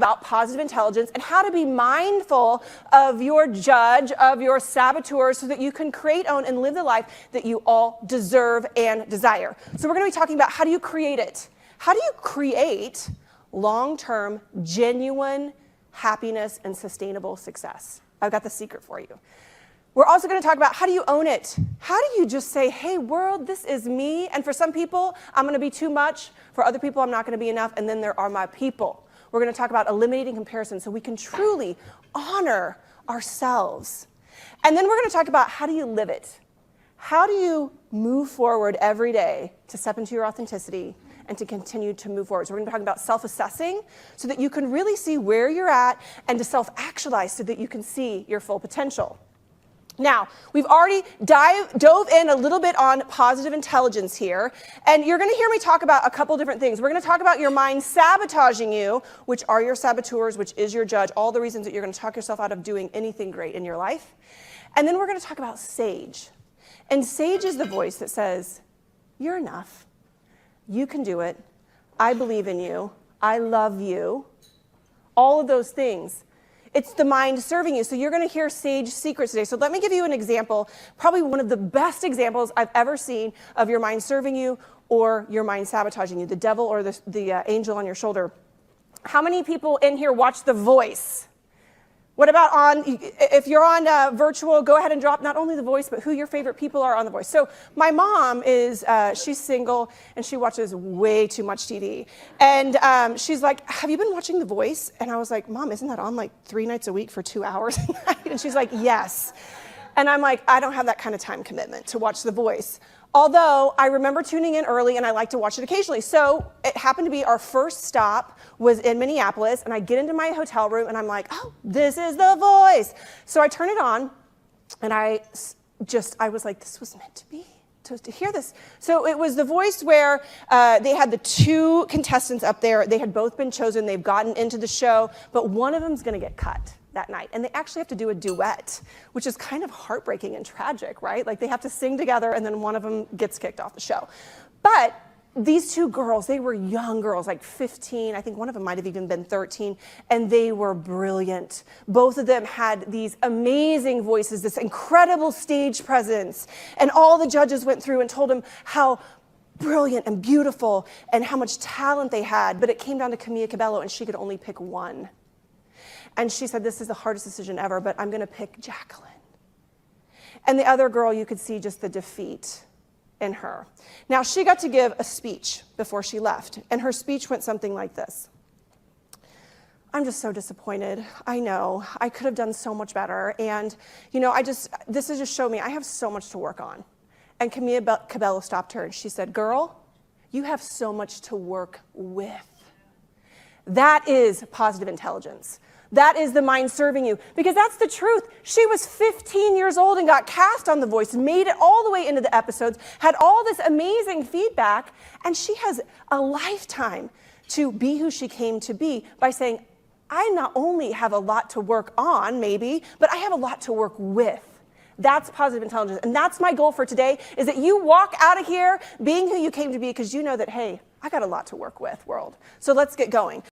about positive intelligence and how to be mindful of your judge, of your saboteurs, so that you can create, own, and live the life that you all deserve and desire. So we're going to be talking about how do you create it? How do you create long-term, genuine happiness and sustainable success? I've got the secret for you. We're also going to talk about how do you own it? How do you just say, hey, world, this is me. And for some people, I'm going to be too much. For other people, I'm not going to be enough. And then there are my people. We're going to talk about eliminating comparison so we can truly honor ourselves. And then we're going to talk about how do you live it? How do you move forward every day to step into your authenticity and to continue to move forward? So we're going to be talking about self-assessing so that you can really see where you're at and to self-actualize so that you can see your full potential. Now, we've already dove in a little bit on positive intelligence here, and you're going to hear me talk about a couple different things. We're going to talk about your mind sabotaging you, which are your saboteurs, which is your judge, all the reasons that you're going to talk yourself out of doing anything great in your life. And then we're going to talk about sage. And sage is the voice that says, you're enough. You can do it. I believe in you. I love you. All of those things. It's the mind serving you. So you're going to hear sage secrets today. So let me give you an example, probably one of the best examples I've ever seen of your mind serving you or your mind sabotaging you, the devil or the angel on your shoulder. How many people in here watch The Voice? What about if you're on virtual, go ahead and drop not only The Voice, but who your favorite people are on The Voice. So my mom is, she's single, and she watches way too much TV. And she's like, have you been watching The Voice? And I was like, Mom, isn't that on like 3 nights a week for 2 hours a night? And she's like, yes. And I'm like, I don't have that kind of time commitment to watch The Voice. Although I remember tuning in early and I like to watch it occasionally. So it happened to be our first stop was in Minneapolis, and I get into my hotel room and I'm like, oh, this is The Voice. So I turn it on and I was like, this was meant to be, to hear this. So it was The Voice where they had the 2 contestants up there. They had both been chosen. They've gotten into the show, but one of them's going to get cut that night. And they actually have to do a duet, which is kind of heartbreaking and tragic, right? Like they have to sing together and then one of them gets kicked off the show. But these 2 girls, they were young girls, like 15. I think one of them might have even been 13. And they were brilliant. Both of them had these amazing voices, this incredible stage presence. And all the judges went through and told them how brilliant and beautiful and how much talent they had. But it came down to Camila Cabello and she could only pick one. And she said, this is the hardest decision ever, but I'm going to pick Jacqueline. And the other girl, you could see just the defeat in her. Now, she got to give a speech before she left, and her speech went something like this. I'm just so disappointed. I know. I could have done so much better. And, you know, this has just shown me I have so much to work on. And Camila Cabello stopped her, and she said, girl, you have so much to work with. That is positive intelligence. That is the mind serving you, because that's the truth. She was 15 years old and got cast on The Voice, made it all the way into the episodes, had all this amazing feedback, and she has a lifetime to be who she came to be by saying, I not only have a lot to work on, maybe, but I have a lot to work with. That's positive intelligence. And that's my goal for today, is that you walk out of here being who you came to be because you know that, hey, I got a lot to work with, world. So let's get going.